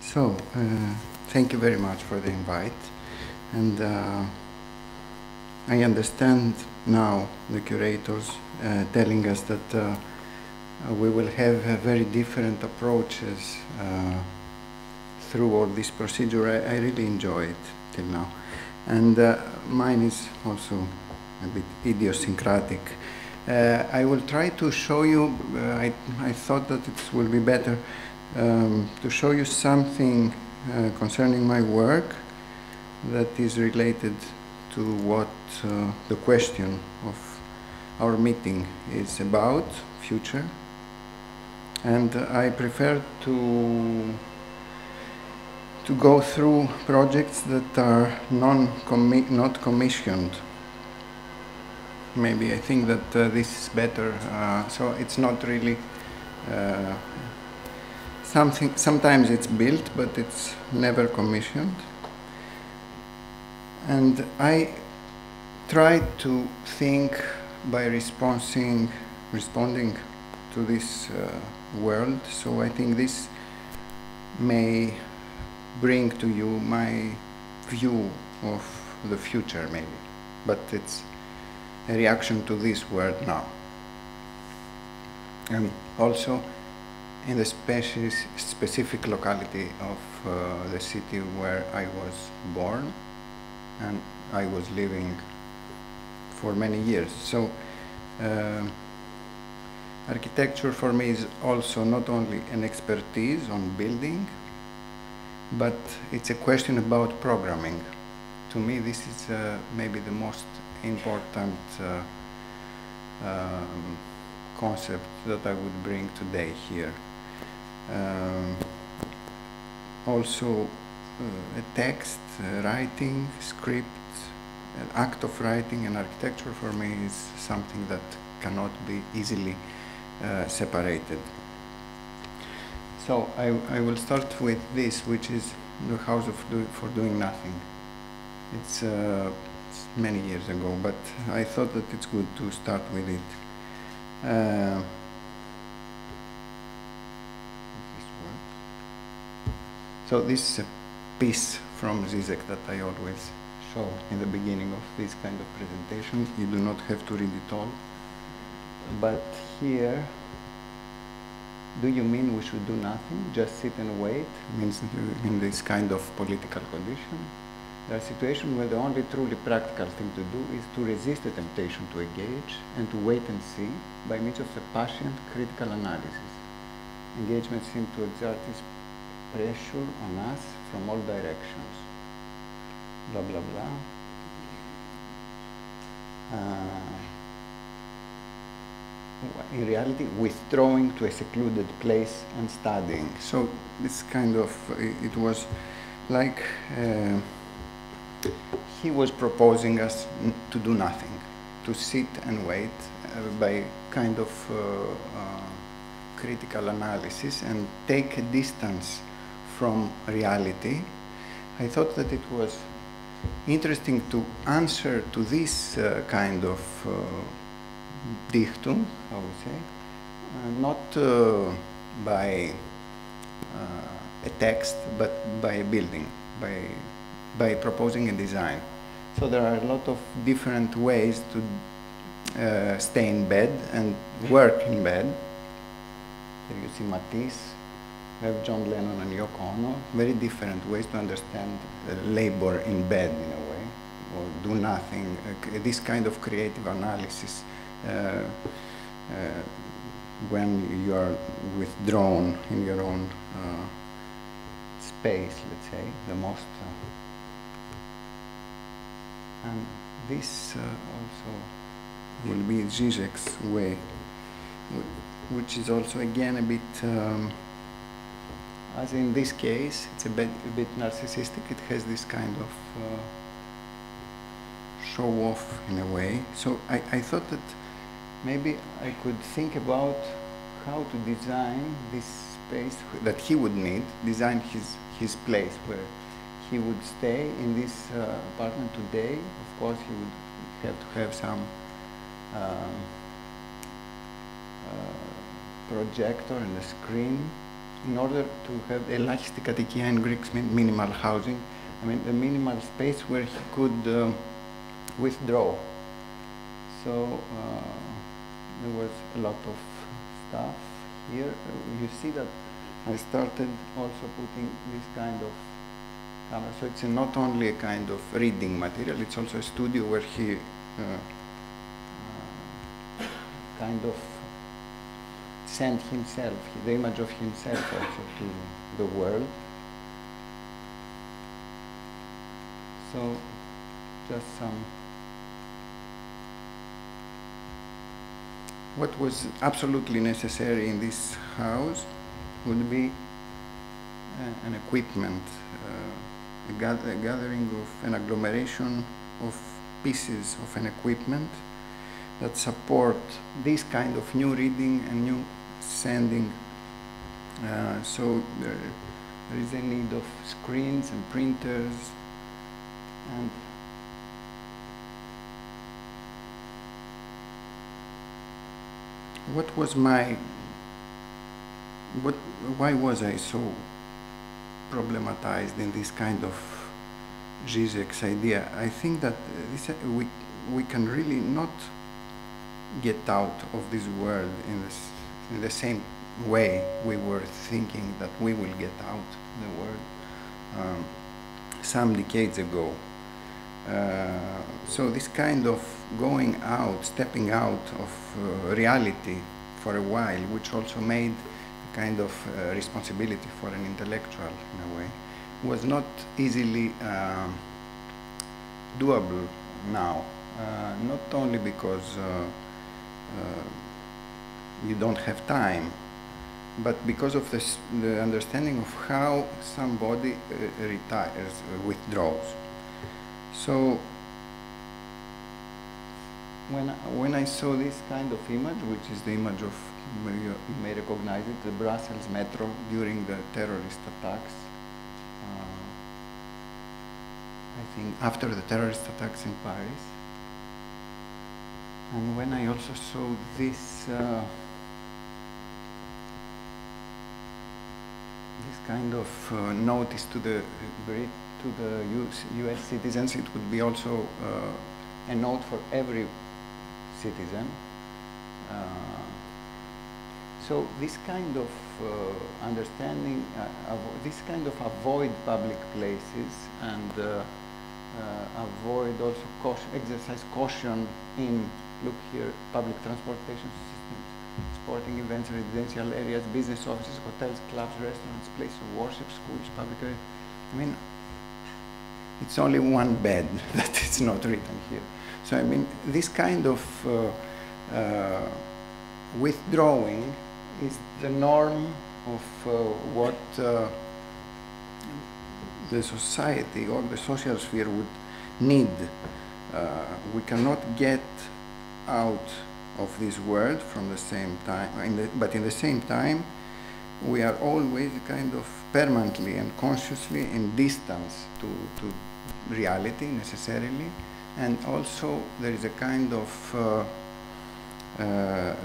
So, thank you very much for the invite. And I understand now the curators telling us that we will have very different approaches through all this procedure. I really enjoy it till now. And mine is also a bit idiosyncratic. I will try to show you, I thought that it will be better to show you something concerning my work that is related to what the question of our meeting is about, future. And I prefer to go through projects that are not commissioned. Maybe I think that this is better. So it's not really something. Sometimes it's built, but it's never commissioned. And I try to think by responding to this world. So I think this may bring to you my view of the future, maybe, but it's a reaction to this world now. And also in the specific locality of the city where I was born and I was living for many years. So architecture for me is also not only an expertise on building, but it's a question about programming. To me, this is maybe the most important concept that I would bring today here. Also, a text, writing, script, an act of writing and architecture for me is something that cannot be easily separated. So I will start with this, which is the House for Doing Nothing. It's many years ago, but I thought that it's good to start with it. So this is a piece from Zizek that I always show in the beginning of this kind of presentation. You do not have to read it all. But here, do you mean we should do nothing, just sit and wait? Means in this kind of political condition. There are situations where the only truly practical thing to do is to resist the temptation to engage and to wait and see by means of a patient critical analysis. Engagement seems to exert its pressure on us from all directions. Blah, blah, blah. In reality, withdrawing to a secluded place and studying. So this kind of, it was like he was proposing us to do nothing, to sit and wait by kind of critical analysis and take a distance from reality. I thought that it was interesting to answer to this kind of dichtum, I would say, not by a text, but by a building, by proposing a design. So there are a lot of different ways to stay in bed and work in bed. Here you see Matisse, we have John Lennon and Yoko Ono, very different ways to understand labor in bed in a way, or do nothing, this kind of creative analysis. When you are withdrawn in your own space, let's say, the most. And this also will be Zizek's way, which is also again a bit, as in this case, it's a bit narcissistic. It has this kind of show off in a way. So I thought that maybe I could think about how to design this space that he would need, design his place where he would stay in this apartment today. Of course, he would have to have some projector and a screen in order to have ελάχιστη κατοικία in Greeks mean minimal housing. I mean the minimal space where he could withdraw. So there was a lot of stuff here. You see that I started also putting this kind of camera. So it's not only a kind of reading material, it's also a studio where he kind of sent himself, the image of himself also to the world. So just some. What was absolutely necessary in this house would be an equipment, a gathering of an agglomeration of pieces of an equipment that support this kind of new reading and new sending. So there is a need of screens and printers and why was I so problematized in this kind of Zizek's idea? I think that we can really not get out of this world in the same way we were thinking that we will get out the world some decades ago. So this kind of going out, stepping out of reality for a while, which also made a kind of responsibility for an intellectual in a way, was not easily doable now. Not only because you don't have time, but because of the understanding of how somebody retires, withdraws. So when I saw this kind of image, which is the image of, you may recognize it, the Brussels metro during the terrorist attacks, I think after the terrorist attacks in Paris, and when I also saw this this kind of notice to the US citizens, it would be also a note for every citizen. So this kind of understanding, this kind of avoid public places and avoid also exercise caution in, look here, public transportation systems, sporting events, residential areas, business offices, hotels, clubs, restaurants, places of worship, schools, public areas. I mean, it's only one bed that is not written here. So I mean, this kind of withdrawing is the norm of what the society or the social sphere would need. We cannot get out of this world from the same time, but in the same time, we are always kind of permanently and consciously in distance to reality necessarily, and also there is a kind of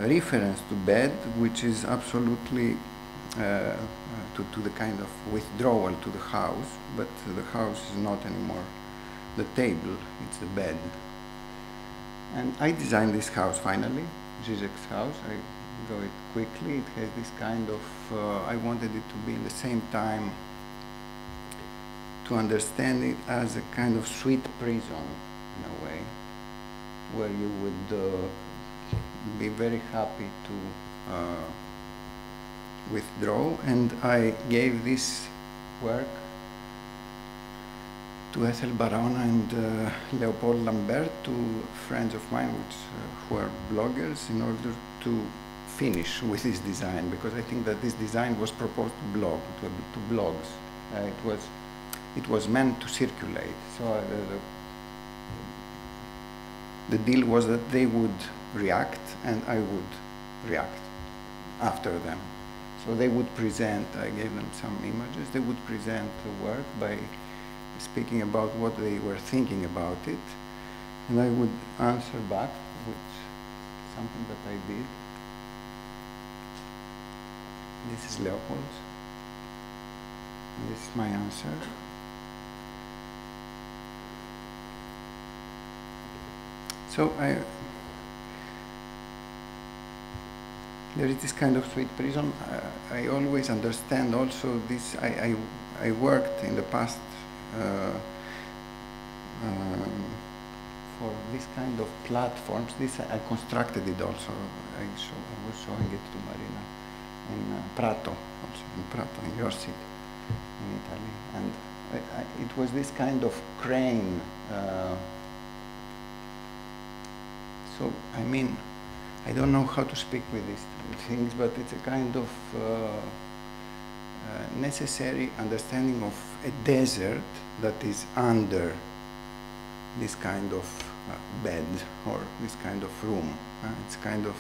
reference to bed which is absolutely to the kind of withdrawal to the house, but the house is not anymore the table, it's the bed. And I designed this house finally, Zizek's house. I go it quickly. It has this kind of, I wanted it to be in the same time to understand it as a kind of sweet prison in a way, where you would be very happy to withdraw. And I gave this work to Ethel Barona and Leopold Lambert, two friends of mine who are bloggers, in order to finish with this design, because I think that this design was proposed to blogs. It was meant to circulate. So the deal was that they would react and I would react after them. So they would present, I gave them some images, they would present the work by speaking about what they were thinking about it, and I would answer back with something that I did. This is Leopold's. This is my answer. So there is this kind of sweet prison. I always understand also this. I worked in the past for this kind of platforms. This I constructed it also. I was showing it to Marina in Prato, also in Prato, in your city, in Italy. And it was this kind of crane. So, I mean, I don't know how to speak with these things, but it's a kind of necessary understanding of a desert that is under this kind of bed or this kind of room. It's kind of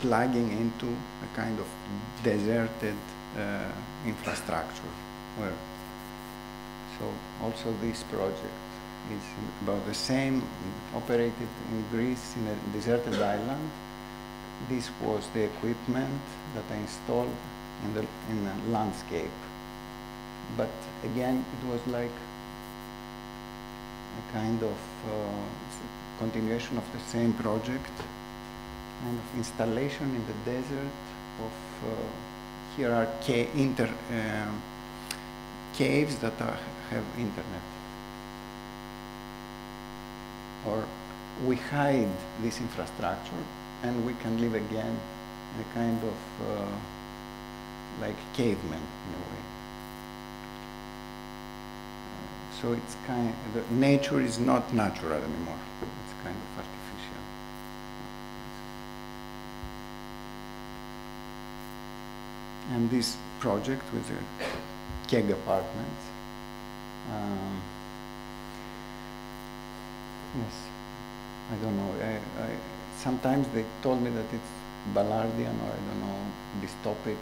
plugging into a kind of deserted infrastructure. So also this project is about the same, operated in Greece in a deserted island. This was the equipment that I installed in the landscape. But again, it was like a kind of continuation of the same project, kind of installation in the desert of, here are caves that have internet. Or we hide this infrastructure and we can live again in a kind of like cavemen in a way. So it's nature is not natural anymore. It's kind of artificial. And this project with the keg apartments. Yes, I don't know. Sometimes they told me that it's Ballardian or I don't know, dystopic.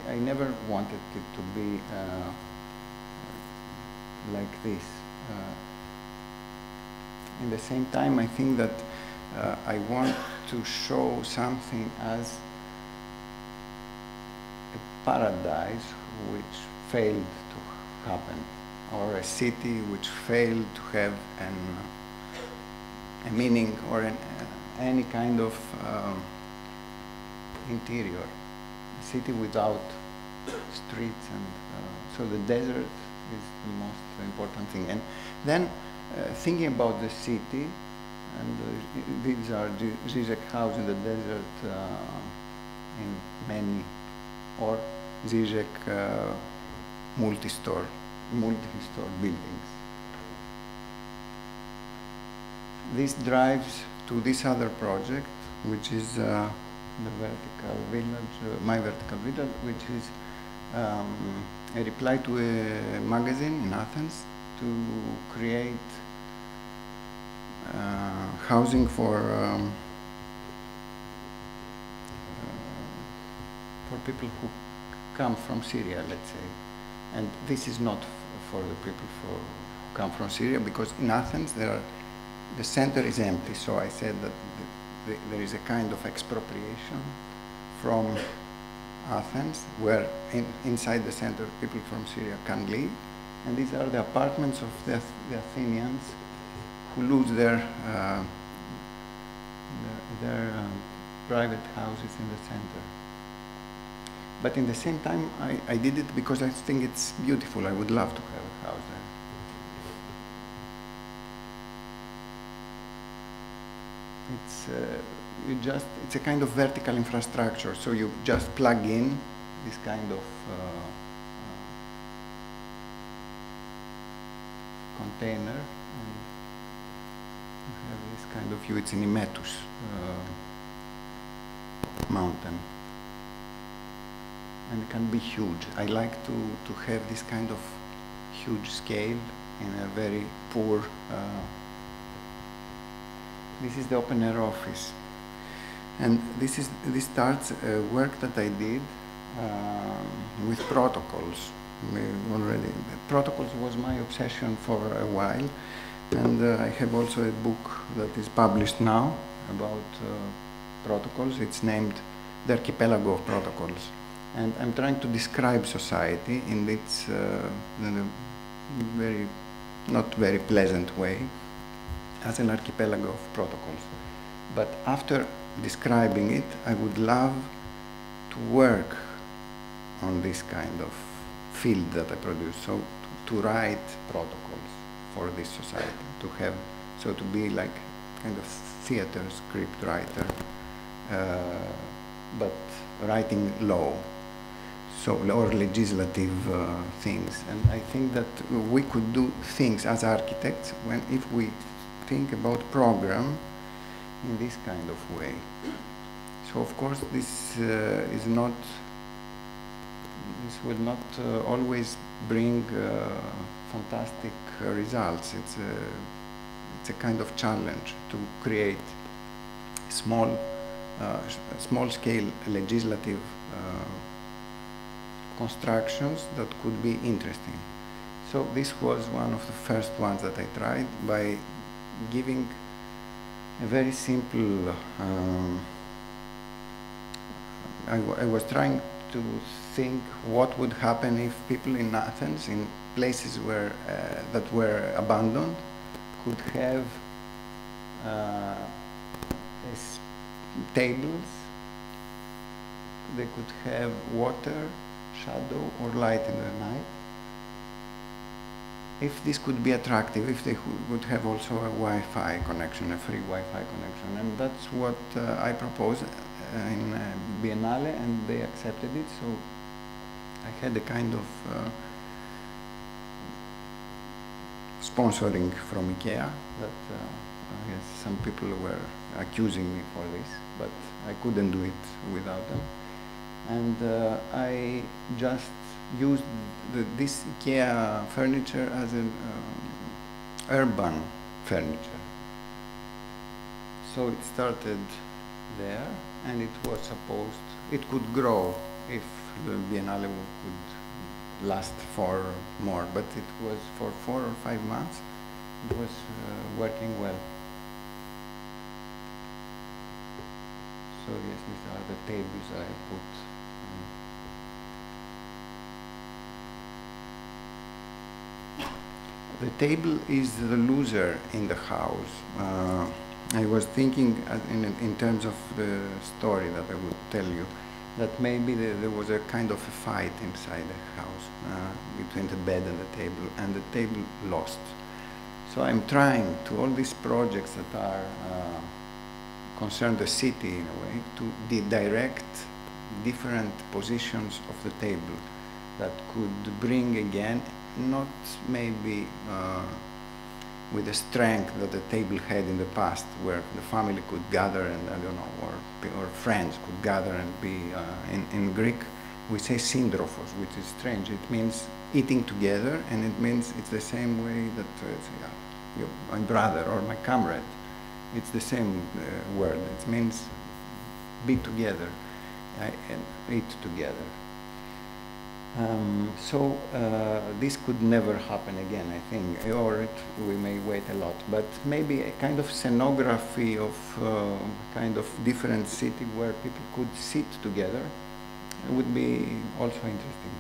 I never wanted it to be like this. In the same time, I think that I want to show something as a paradise which failed to happen, or a city which failed to have a meaning or any kind of interior, a city without streets, and so the desert is the most important thing. And then thinking about the city, and these are Zizek house in the desert in many, or Zizek multi-store buildings. This drives to this other project, which is the vertical village, my vertical village, which is a reply to a magazine in Athens to create housing for people who come from Syria, let's say. And this is not for the people who come from Syria, because in Athens the center is empty. So I said that there is a kind of expropriation from Athens, where inside the center people from Syria can live. And these are the apartments of the Athenians who lose their private houses in the center. But in the same time, I did it because I think it's beautiful. I would love to have a house there. It's a kind of vertical infrastructure. So you just plug in this kind of container, and you have this kind of view. It's in Imetus mountain. And it can be huge. I like to have this kind of huge scale in a very poor. This is the open air office, and this starts work that I did with protocols. Already, protocols was my obsession for a while, and I have also a book that is published now about protocols. It's named The Archipelago of Protocols. And I'm trying to describe society in its in a very, not very pleasant way, as an archipelago of protocols. But after describing it, I would love to work on this kind of field that I produce. So to write protocols for this society, to have, so to be like kind of theater script writer, but writing law, so, or legislative things. And I think that we could do things as architects when, if we think about program in this kind of way. So of course this is not, this will not always bring fantastic results. It's a kind of challenge to create small scale legislative constructions that could be interesting. So this was one of the first ones that I tried, by giving a very simple, I was trying to think what would happen if people in Athens, in places where that were abandoned, could have tables, they could have water, shadow or light in the night. If this could be attractive, if they would have also a Wi-Fi connection, a free Wi-Fi connection. And that's what I proposed in Biennale, and they accepted it. So I had a kind of sponsoring from IKEA that I guess some people were accusing me for this, but I couldn't do it without them. And I just used this IKEA furniture as an urban furniture. So it started there, and it was supposed, it could grow if the Biennale could last for more, but it was for 4 or 5 months, it was working well. So yes, these are the tables I put. The table is the loser in the house. I was thinking in terms of the story that I would tell you, that maybe there was a kind of a fight inside the house between the bed and the table lost. So I'm trying to, all these projects that are concern the city in a way, to direct different positions of the table that could bring again, not maybe with the strength that the table had in the past, where the family could gather and, I don't know, or friends could gather and be, in Greek we say syndrophos, which is strange. It means eating together, and it means it's the same way that my brother or my comrade, it's the same word. It means be together and eat together. So this could never happen again, I think, or we may wait a lot. But maybe a kind of scenography of kind of different city where people could sit together would be also interesting.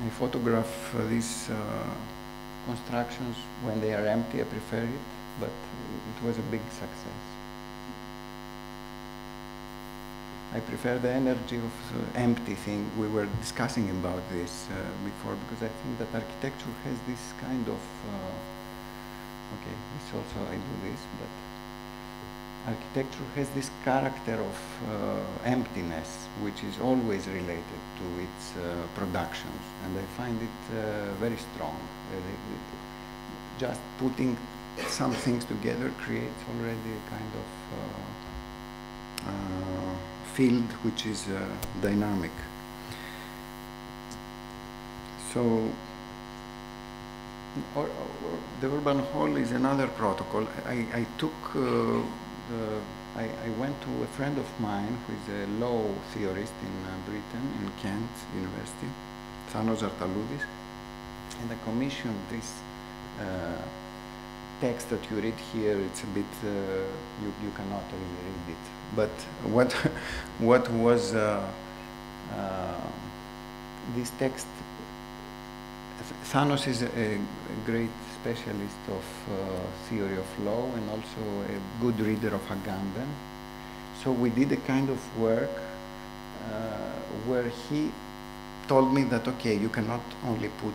I photograph these constructions when they are empty. I prefer it, but it was a big success. I prefer the energy of empty thing. We were discussing about this before, because I think that architecture has this kind of, okay, this also I do this, but architecture has this character of emptiness, which is always related to its productions, and I find it very strong. Just putting some things together creates already a kind of field which is dynamic. So the urban hall is another protocol. I went to a friend of mine who is a law theorist in Britain, in Kent University, Thanos Zartaloudis, and I commissioned this text that you read here, it's a bit, you cannot really read it. But what was this text? Thanos is a great specialist of theory of law and also a good reader of Agamben. So we did a kind of work where he told me that, okay, you cannot only put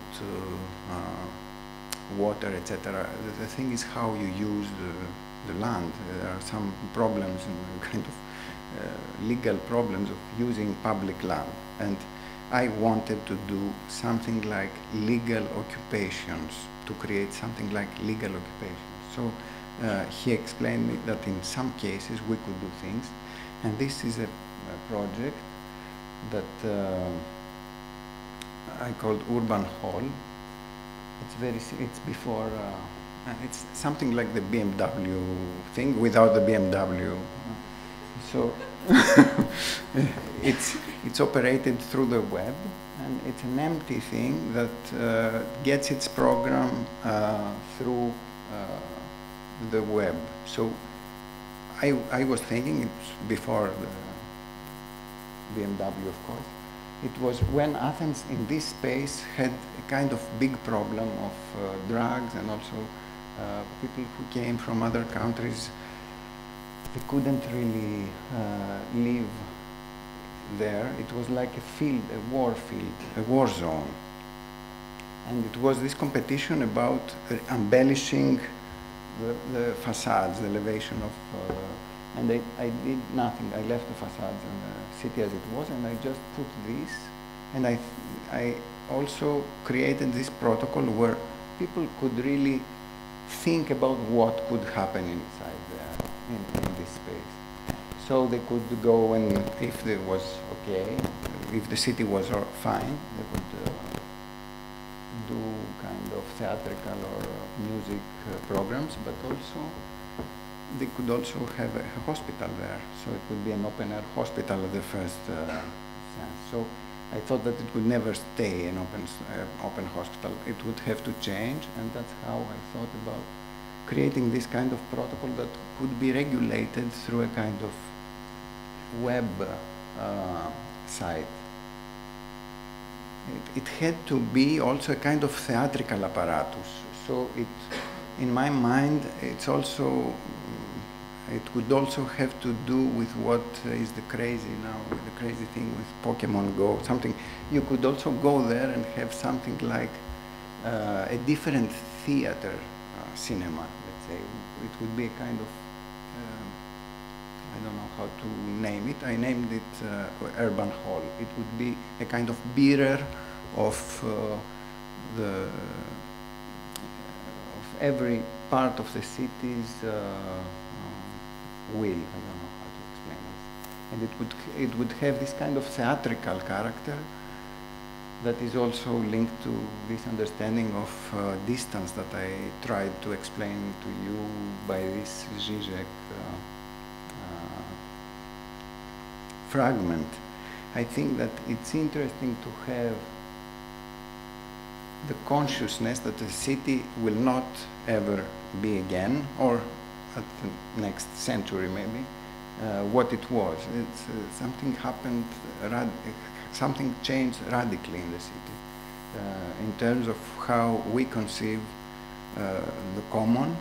water, etc. The thing is how you use the land. There are some problems, kind of legal problems of using public land. And I wanted to do something like legal occupations, to create something like legal occupations. So he explained me that in some cases we could do things. And this is a project that I called Urban Hall. It's before, it's something like the BMW thing without the BMW. So it's operated through the web, and it's an empty thing that gets its program through the web. So I was thinking, it's before the BMW, of course. It was when Athens in this space had a kind of big problem of drugs, and also people who came from other countries, they couldn't really live there. It was like a field, a war field, a war zone. And it was this competition about embellishing the facades, the elevation of, and I did nothing. I left the facades and the city as it was, and I just put this, and I also created this protocol where people could really think about what could happen inside there, in this space. So they could go, and if there was okay, if the city was fine, they could do kind of theatrical or music programs, but also they could also have a hospital there. So it would be an open-air hospital at the first sense. So I thought that it would never stay an open hospital. It would have to change, and that's how I thought about creating this kind of protocol that could be regulated through a kind of web site. It had to be also a kind of theatrical apparatus. So in my mind, it's also, it would also have to do with what is the crazy now, the crazy thing with Pokemon Go, something. You could also go there and have something like a different theater cinema, let's say. It would be a kind of, I don't know how to name it. I named it Urban Hall. It would be a kind of mirror of every part of the city's will. I don't know how to explain it. And it would have this kind of theatrical character that is also linked to this understanding of distance that I tried to explain to you by this Zizek fragment. I think that it's interesting to have the consciousness that the city will not ever be again, or at the next century maybe, what it was. It's, something happened, something changed radically in the city in terms of how we conceive the common,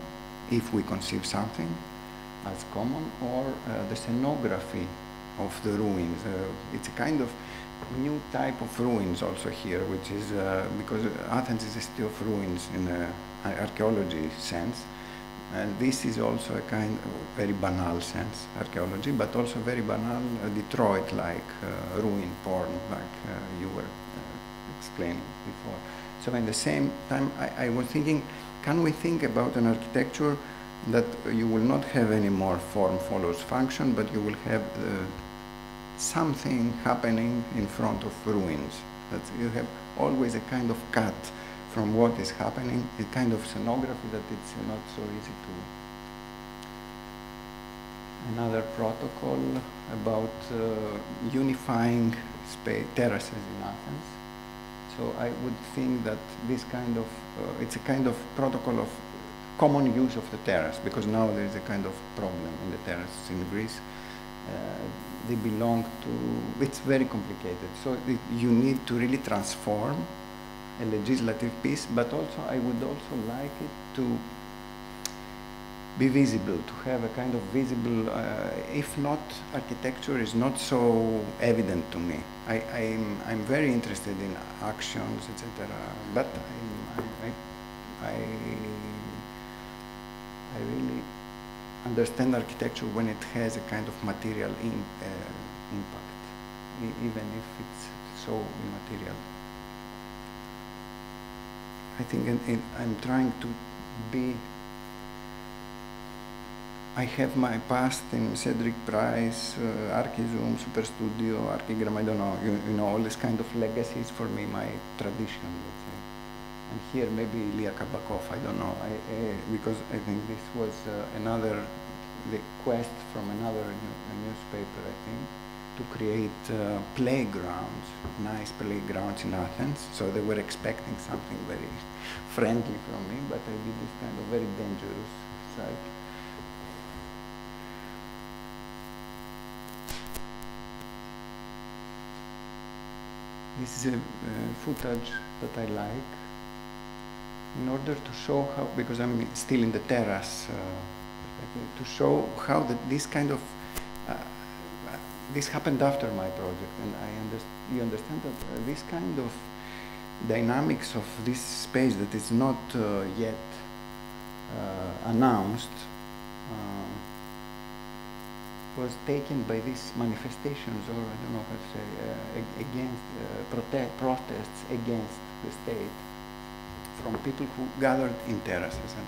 if we conceive something as common, or the scenography of the ruins. It's a kind of new type of ruins also here, which is, because Athens is a city of ruins in an archaeology sense, and this is also a kind of very banal sense, archaeology, but also very banal Detroit-like ruin porn, like you were explaining before. So at the same time, I was thinking, can we think about an architecture that you will not have any more form follows function, but you will have something happening in front of ruins, that you have always a kind of cut from what is happening, a kind of scenography that it's not so easy to. Another protocol about unifying terraces in Athens. So I would think that this kind of, it's a kind of protocol of common use of the terrace, because now there is a kind of problem in the terraces in Greece. They belong to, it's very complicated. So you need to really transform a legislative piece, but also I would also like it to be visible, to have a kind of visible, if not, architecture is not so evident to me. I'm very interested in actions, etc. But I really understand architecture when it has a kind of material impact, even if it's so immaterial. I think I'm trying to be. I have my past in Cedric Price, Archizoom, Super Studio, Archigram, I don't know, you know, all this kind of legacies for me, my tradition, let's say. And here maybe Ilya Kabakov, I don't know, because I think this was another, the quest from another newspaper, I think, to create playgrounds, nice playgrounds in Athens. So they were expecting something very friendly from me, but I did this kind of very dangerous side. This is a footage that I like in order to show how, because I'm still in the terrace, to show how this kind of, this happened after my project, and you understand that this kind of dynamics of this space that is not yet announced was taken by these manifestations, or I don't know how to say, against protests against the state, from people who gathered in terraces and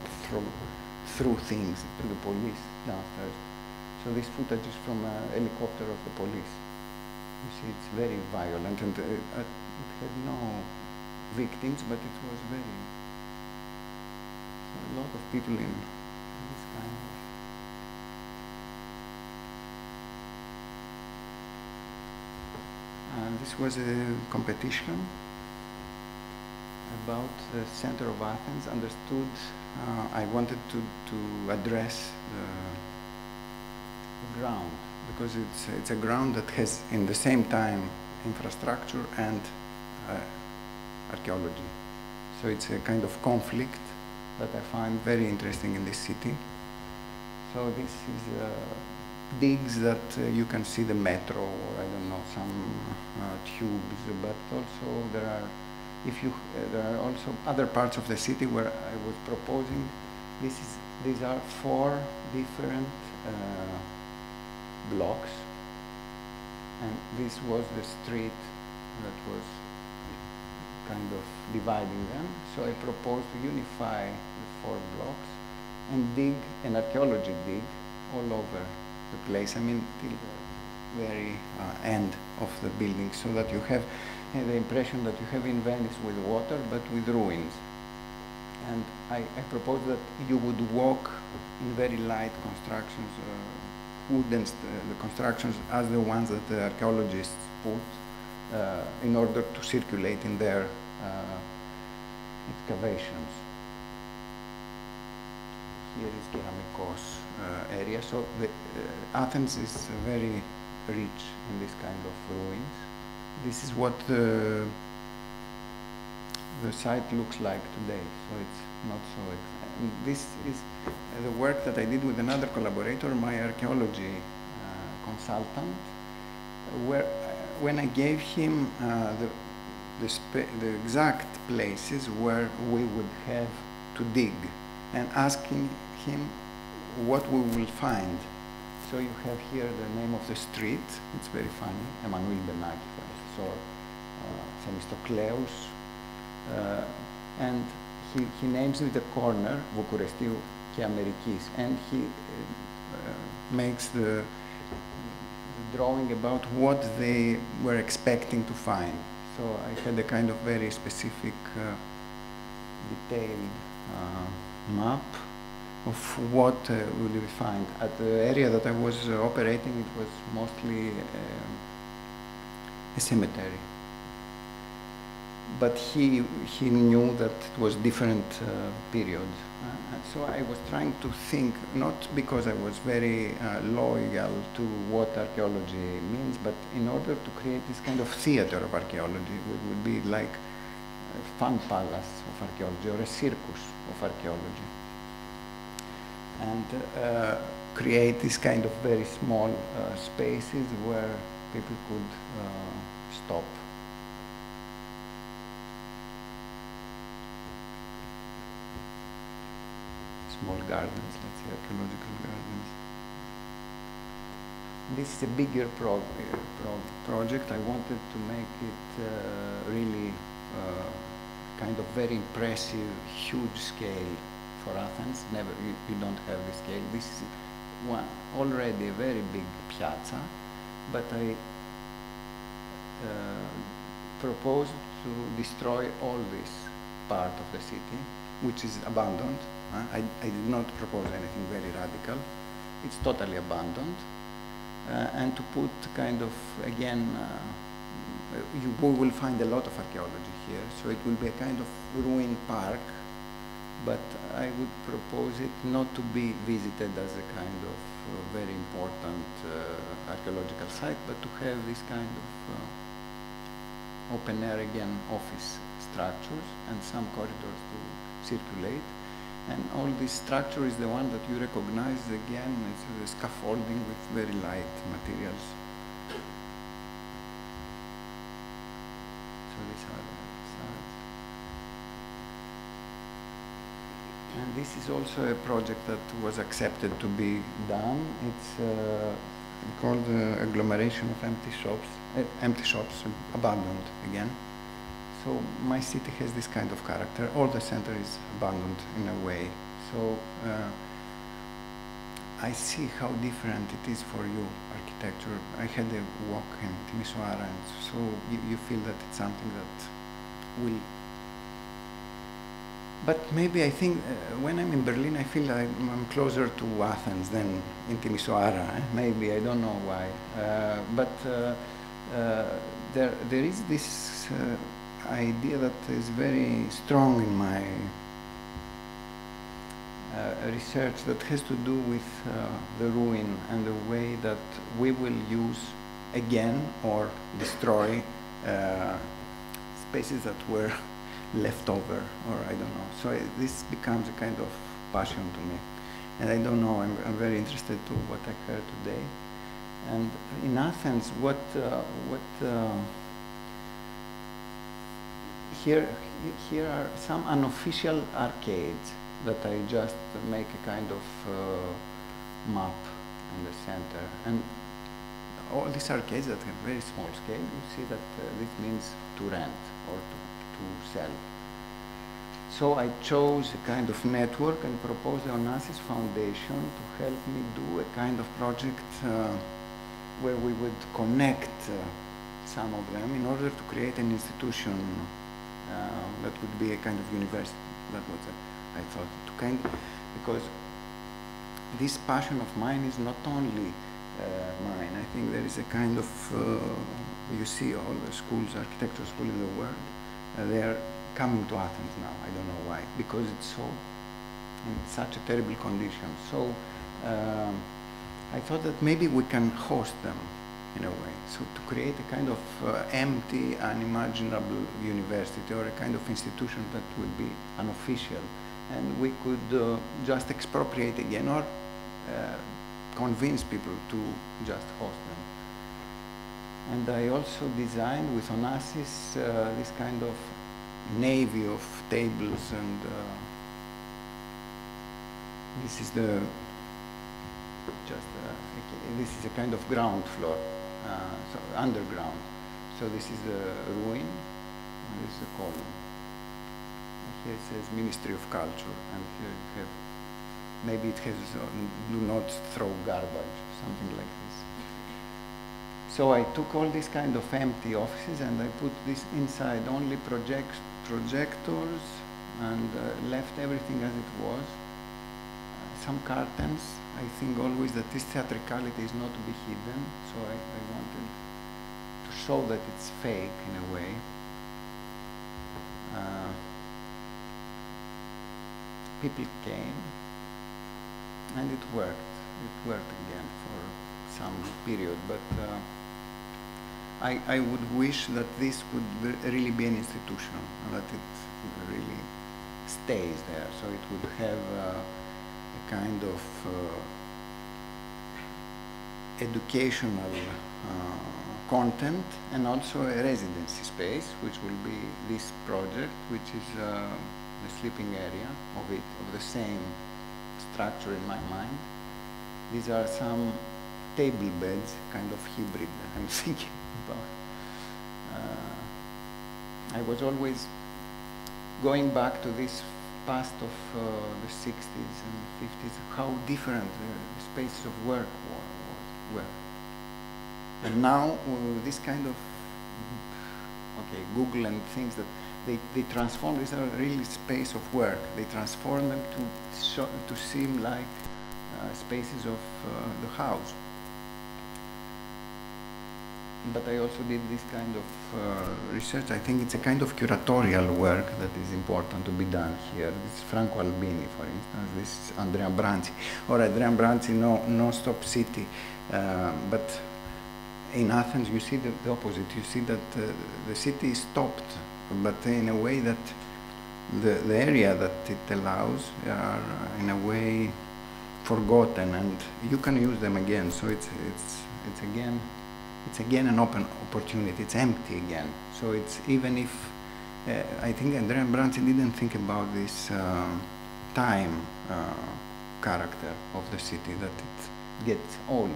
threw things to the police downstairs. So this footage is from a helicopter of the police. You see, it's very violent, and it had no victims, but it was very, a lot of people in this kind of. This was a competition about the center of Athens. Understood, I wanted to address the ground, because it's a ground that has, in the same time, infrastructure and archaeology. So it's a kind of conflict that I find very interesting in this city. So this is digs that you can see the metro, or I don't know, some tubes, but also there are also other parts of the city where I was proposing. These are 4 different blocks, and this was the street that was kind of dividing them. So I proposed to unify the 4 blocks and dig an archaeology dig all over the place, I mean, till the very end of the building, so that you have the impression that you have in Venice with water, but with ruins. And I proposed that you would walk in very light constructions, wooden the constructions as the ones that the archaeologists put in order to circulate in their excavations. Here is Keramikos area. So Athens is very rich in this kind of ruins. This is what the site looks like today. So it's not so. This is the work that I did with another collaborator, my archaeology consultant, where when I gave him the exact places where we would have to dig, and asking him what we will find. So you have here the name of the street. It's very funny. Emmanuel Benaki, so Themistokleus, and he names it the corner, Vukurestiu και Amerikis, and he makes the drawing about what they were expecting to find. So I had a kind of very specific, detailed map of what will we find. At the area that I was operating, it was mostly a cemetery. but he knew that it was different period. So I was trying to think, not because I was very loyal to what archaeology means, but in order to create this kind of theater of archaeology, it would be like a fun palace of archaeology or a circus of archaeology. And create this kind of very small spaces where people could stop. Small gardens, let's say archaeological gardens. This is a bigger project. I wanted to make it really kind of very impressive, huge scale for Athens. Never, you don't have the scale. This is already a very big piazza, but I proposed to destroy all this part of the city, which is abandoned. I did not propose anything very radical. It's totally abandoned. And to put kind of, again, we will find a lot of archaeology here, so it will be a kind of ruined park, but I would propose it not to be visited as a kind of very important archaeological site, but to have this kind of open air, again, office structures and some corridors to circulate. And all this structure is the one that you recognize again. It's a scaffolding with very light materials. So these are the sides. And this is also a project that was accepted to be done. It's called agglomeration of empty shops, abandoned again. So my city has this kind of character. All the center is abandoned in a way. So I see how different it is for you, architecture. I had a walk in Timisoara, and so you feel that it's something that will. But maybe I think when I'm in Berlin, I feel I'm closer to Athens than in Timisoara. Maybe, I don't know why. There is this idea that is very strong in my research that has to do with the ruin and the way that we will use again or destroy spaces that were left over, or I don't know. So this becomes a kind of passion to me. And I don't know, I'm very interested to what I heard today. And in Athens, here are some unofficial arcades that I just make a kind of map in the center. And all these arcades that have very small scale, you see that this means to rent or to sell. So I chose a kind of network and proposed the Onassis Foundation to help me do a kind of project where we would connect some of them in order to create an institution that would be a kind of university. That was, I thought, because this passion of mine is not only mine. I think there is a kind of, you see all the schools, architecture schools in the world, they are coming to Athens now. I don't know why, because it's so, in such a terrible condition. So I thought that maybe we can host them in a way. So to create a kind of empty, unimaginable university or a kind of institution that would be unofficial. And we could just expropriate again or convince people to just host them. And I also designed with Onassis this kind of navy of tables, and this is the this is a kind of ground floor, so underground. So this is the ruin, and this is the column. Here it says Ministry of Culture, and here you have, maybe it has do not throw garbage, something like this. So I took all these kind of empty offices and I put this inside only projectors and left everything as it was. Some curtains. I think always that this theatricality is not to be hidden, so I wanted to show that it's fake in a way. people came, and it worked. It worked again for some period, but I would wish that this would really be an institution, that it really stays there, so it would have a kind of educational content, and also a residency space, which will be this project, which is the sleeping area of it, of the same structure in my mind. These are some table beds, kind of hybrid I'm thinking about. I was always going back to this past of the 60s and 50s, how different the spaces of work were. And now this kind of, okay, Google and things that they transform, these are really space of work. They transform them to seem like spaces of the house. But I also did this kind of research. I think it's a kind of curatorial work that is important to be done here. This is Franco Albini, for instance. This is Andrea Branzi. Or Andrea Branzi, no stop city. But in Athens, you see the opposite. You see that the city is stopped, but in a way that the area that it allows are in a way forgotten, and you can use them again. So it's again an open opportunity. It's empty again. So it's, even if I think Andrea Branzi didn't think about this time character of the city, that it gets old.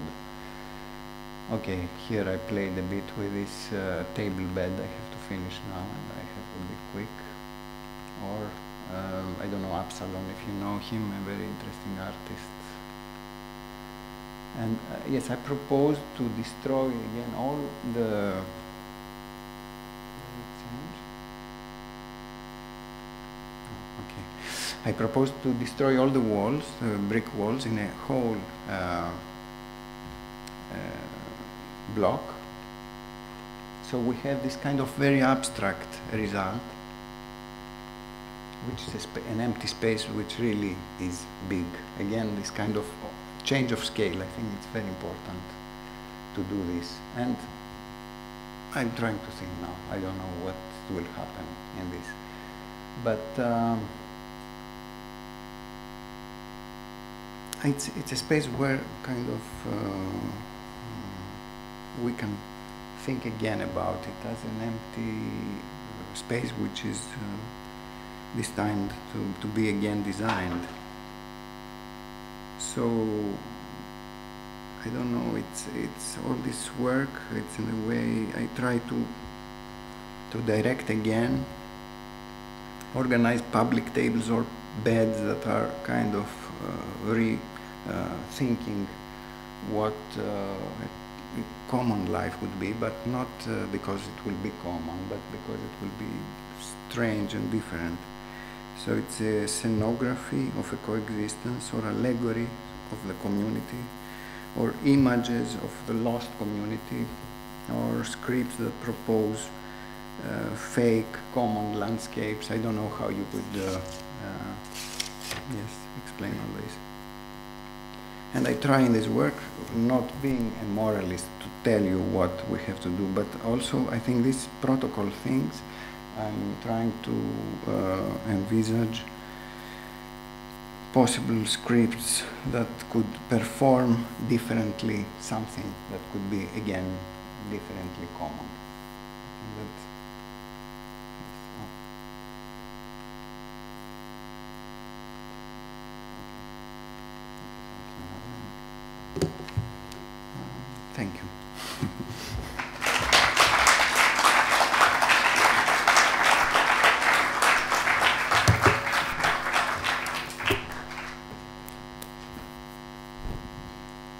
Okay, here I played a bit with this table bed. I have to finish now, and I have to be quick. Or I don't know, Absalon, if you know him, a very interesting artist. And yes, I propose to destroy again all the. Okay, I propose to destroy all the walls, brick walls, in a whole block. So we have this kind of very abstract result, which is an empty space, which really is big. Again, this kind of change of scale. I think it's very important to do this. And I'm trying to think now. I don't know what will happen in this. But it's a space where kind of we can think again about it as an empty space, which is destined to be again designed. So I don't know. It's all this work. It's in a way I try to direct again, organize public tables or beds that are kind of thinking what common life would be, but not because it will be common, but because it will be strange and different. So it's a scenography of a coexistence, or allegory of the community, or images of the lost community, or scripts that propose fake common landscapes. I don't know how you could explain all this. And I try in this work, not being a moralist, to tell you what we have to do, but also I think these protocol things, I'm trying to envisage possible scripts that could perform differently something that could be, again, differently common. Thank you.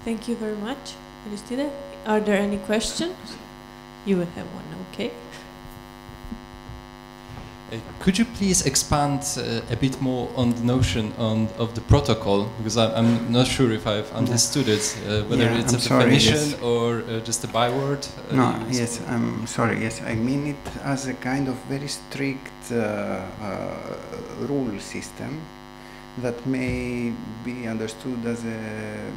Thank you very much, Aristide. Are there any questions? You will have one, okay. Could you please expand a bit more on the notion of the protocol? Because I'm not sure if I've understood it, whether it's a definition or just a byword. No, yes, I'm sorry, yes, I mean it as a kind of very strict rule system that may be understood as a,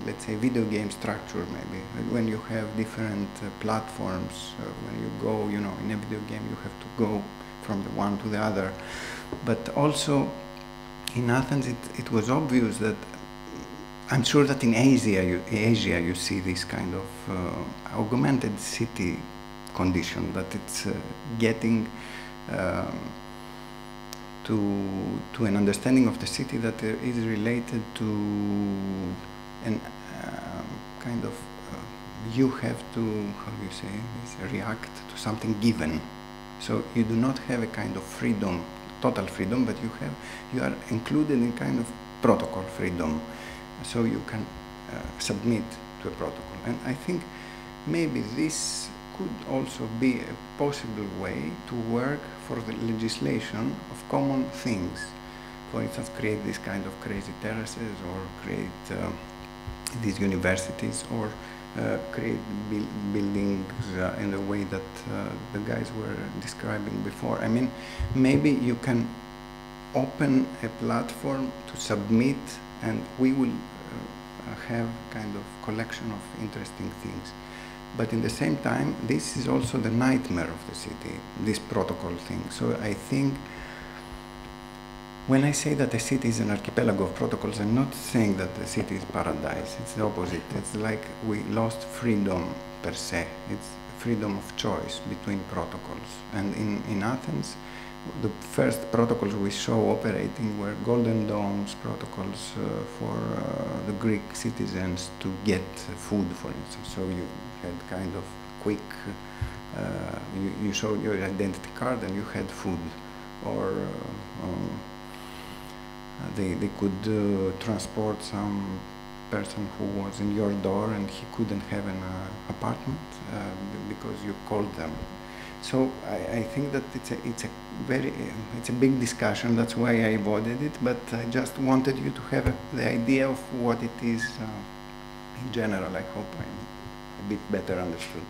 let's say, video game structure, maybe. When you have different platforms, when you go, you know, in a video game, you have to go from the one to the other. But also, in Athens, it was obvious that, I'm sure that in Asia you see this kind of augmented city condition, that it's getting to an understanding of the city that is related to an kind of, you have to, how do you say this, react to something given. So you do not have a kind of freedom, total freedom, but you are included in kind of protocol freedom. So you can submit to a protocol. And I think maybe this could also be a possible way to work for the legislation of common things. For instance, create this kind of crazy terraces, or create these universities, or create buildings in the way that the guys were describing before. I mean, maybe you can open a platform to submit, and we will have kind of collection of interesting things. But in the same time, this is also the nightmare of the city, this protocol thing. So I think when I say that a city is an archipelago of protocols, I'm not saying that the city is paradise. It's the opposite. It's like we lost freedom per se. It's freedom of choice between protocols. And in Athens, the first protocols we saw operating were Golden Domes protocols for the Greek citizens to get food, for instance. So you had kind of quick, you showed your identity card and you had food. Or they could transport some person who was in your door and he couldn't have an apartment because you called them. So I think that it's a big discussion. That's why I avoided it. But I just wanted you to have the idea of what it is in general. I hope I'm a bit better understood.